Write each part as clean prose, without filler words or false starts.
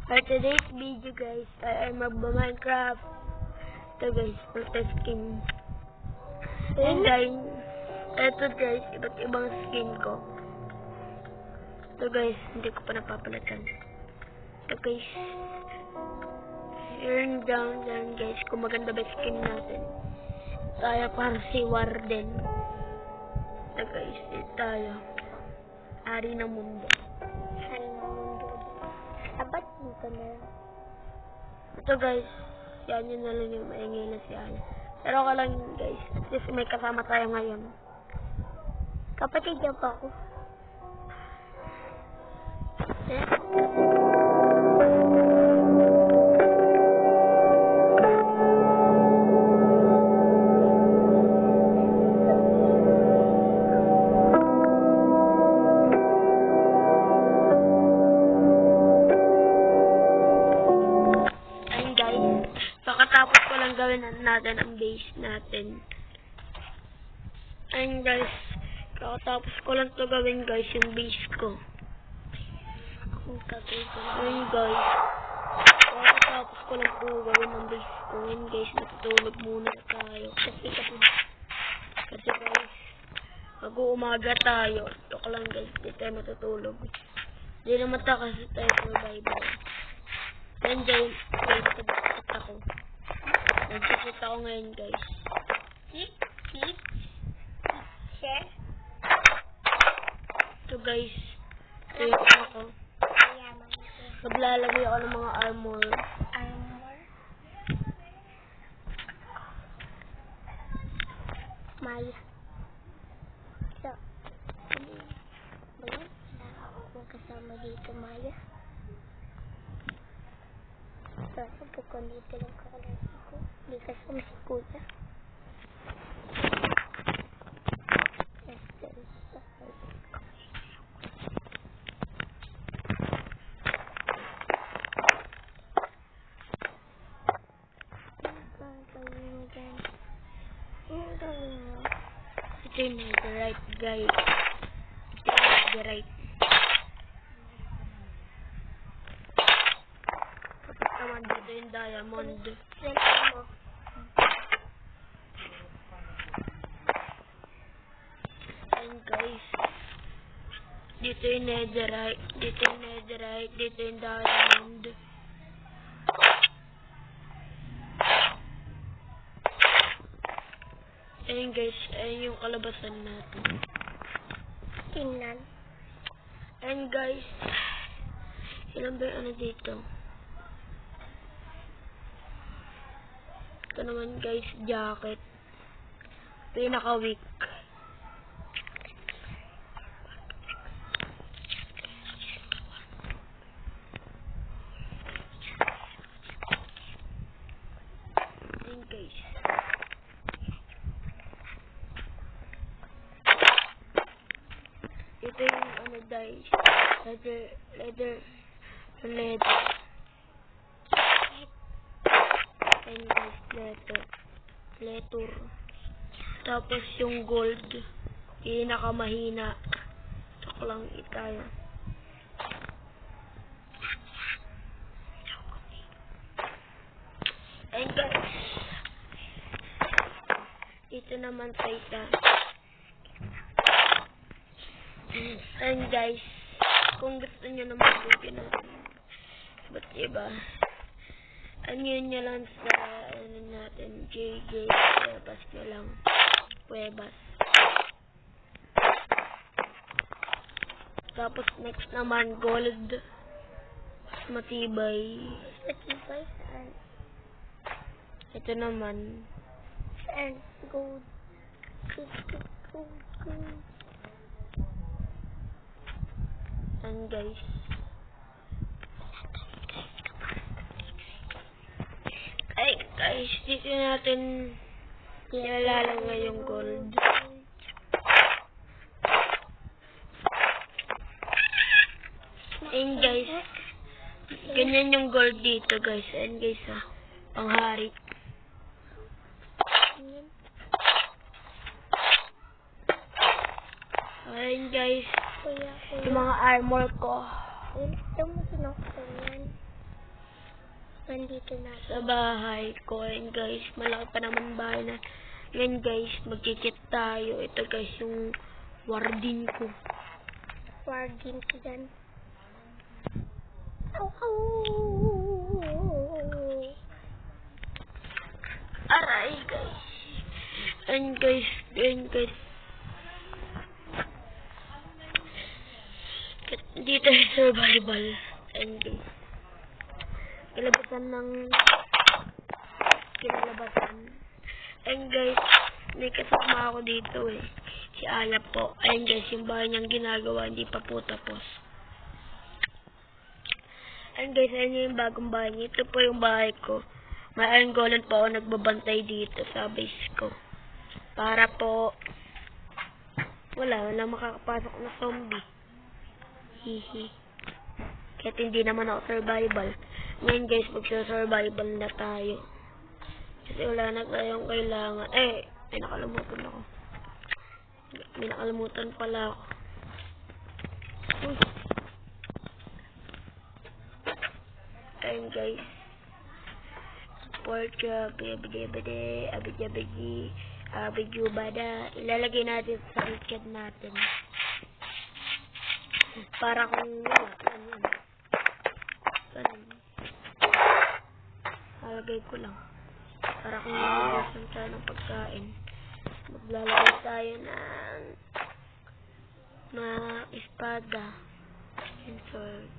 For today's video guys, ay magba-Minecraft. Ito guys, filter skin. And guys, ito guys, iba't ibang skin ko. Ito guys, hindi ko pa napapalatan. Ito guys, turn down yan guys, kung maganda ba skin natin. Tayo para si Warden. Ito guys, ito tayo. Ari ng mundo. Hari ng mundo. Dapat dito na lang. Ito guys, yan yun na lang yung maingay na si Ari. Pero ka lang guys, at least may kasama tayo ngayon. Kapatid niya pa ako. Ayun guys, pakatapos ko lang gawin natin ang base natin. Ayun guys, kakatapos ko lang to gawin guys, yung base ko. Ayun guys, kakatapos ko lang po gawin ang base ko. Ayun guys, natutulog muna tayo. Kasi guys, mag-uumaga tayo. Ito lang guys, di tayo matutulog. Di naman tayo kasi tayo survival. Ayun guys, nagsisit ako. Nagsisit ako ngayon guys. Share? Ito guys, ito ako. Mayaman ko. Maglalagay ako ng mga armor. Armor? Maya. So, ba yun? Ako kasama dito, Maya. So, sabi ko dito lang kakalasi ko. Hindi kasama si Kuya. Ito yung netherite guys. Ito yung netherite. Tapos naman dito yung diamond. Mo. Ayan guys. Dito yung netherite. Dito yung netherite. Dito yung diamond. Ayan guys. Ayan yung kalabasan natin. Tingnan. Ayan guys. Ilan ba yung ano dito? Ito naman guys, jacket. Pinaka-weak. Ayan guys. Ito yung ano guys. Leather. Ayan guys, leather. Tapos yung gold, pinakamahina. Ito lang tayo. Ayan guys. Ito naman Titan. Ayan guys. Kung gusto nyo naman video natin. Ba't diba? Ano nyo lang sa ano natin, JJ Cuevas nyo lang. Cuevas. Tapos next naman, gold. Mas matibay. Matibay saan? Ito naman. Saan? Gold. Gold. Ayan guys. Ay guys, dito natin nilalagay yung gold. Ayan guys. Ganyan yung gold dito guys. Ayan guys ah. Panghari. Ayan guys. Kuya. Yung mga armor ko. Gusto mo sinuksan yan? Nandito na. Sa bahay ko. And guys, malaki pa naman bahay na. Ngayon guys, mag-cheat tayo. Ito guys, yung warden ko. Warden ko dyan. Ow! Aray guys. And guys. Dito sa survival. And guys. Kinalabasan. And guys, may kasama ako dito eh. Si Aya po. Ayun guys, yung bahay niyang ginagawa, hindi pa po tapos. And guys, ayun yung bagong bahay niya. Ito po yung bahay ko. May Iron Golem po ako nagbabantay dito sa base ko. Para po, wala makakapasok na zombie. Hihi. Kahit hindi naman ako survival. Ngayon guys, magsa-survival na tayo. Kasi wala na tayong kailangan. May nakalimutan ako. May nakalimutan pala ako. Ayun guys. Pork chop, abidjubada. Ilalagay natin sa kitchen natin. Para kung wala. Lalagay ko lang. Para kung nagbubusan tayo ng pagkain. Maglalagay tayo ng espada and sword.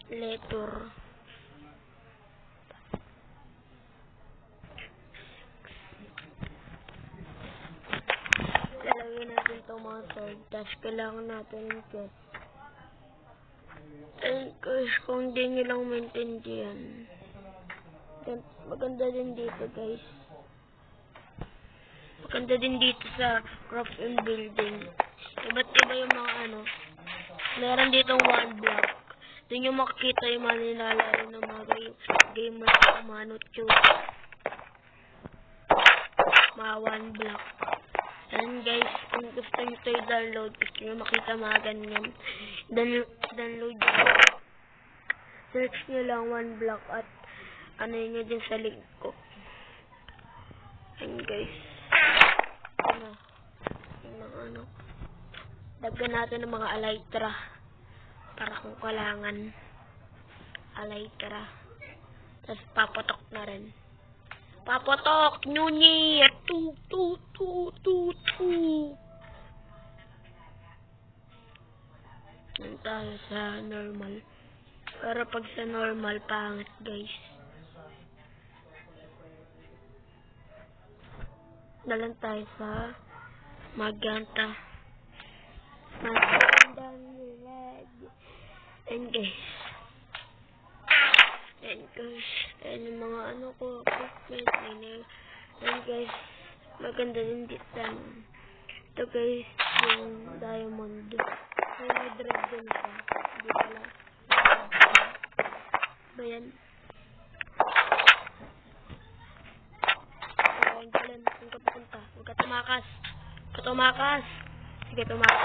Letter. Lalagyan natin itong mga sword. Tapos kailangan natin ito. And guys, kung hindi nyo lang maintindihan. Maganda din dito guys. Maganda din dito sa craft and building. Iba't iba yung mga meron ditong one block. Doon yung makikita yung mga nilalaro ng mga gamers o mga nutube. Mga one block. And guys, kung gusto nyo ito i-download, gusto nyo makita mga ganyan, download nyo. Search nyo lang one block at nyo din sa link ko. And guys, daggan natin ng mga elytra. Para kung kailangan elytra. Tapos papotok na rin. Papotok! Nyunyi! Tu. Yan tayo sa normal. Pero pag sa normal, pangit guys. Nalang tayo sa maganda. And guys, and yung mga ko, equipment, and guys, maganda din dito. Ito guys, yung diamond. May red din ito. Hindi pala. Ba yan? Ang galan, kung ka pupunta. Huwag ka tumakas. Sige, tumakas.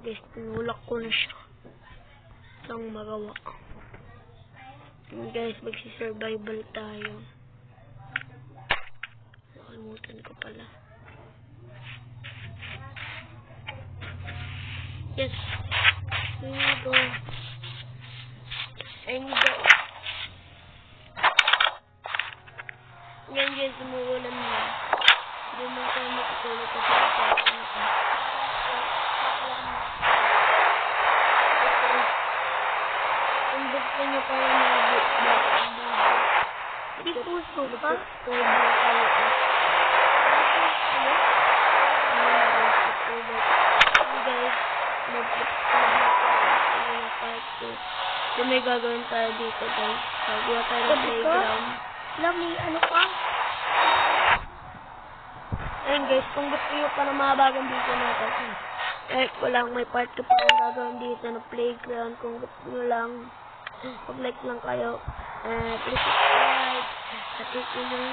Guys, tinulak ko na siya. Lang magawa. And guys, magsi-survival tayo. Nakalimutan ko pala. Yes. Here we go. And go. Yan guys, umuulan na. Hindi mo tayo matutulog kasi gusto nyo para Di puso ba? So may gagawin tayo dito guys. Gagawa tayo ng playground. Alam, may ano pa? Ayun guys, kung gusto nyo pa ng mga bagong video natin, like ko lang, may part 2 pa akong gagawin dito na playground. Kung gusto nyo lang, mag-like lang kayo. Please subscribe. At please nyo.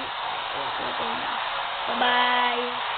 Bye-bye.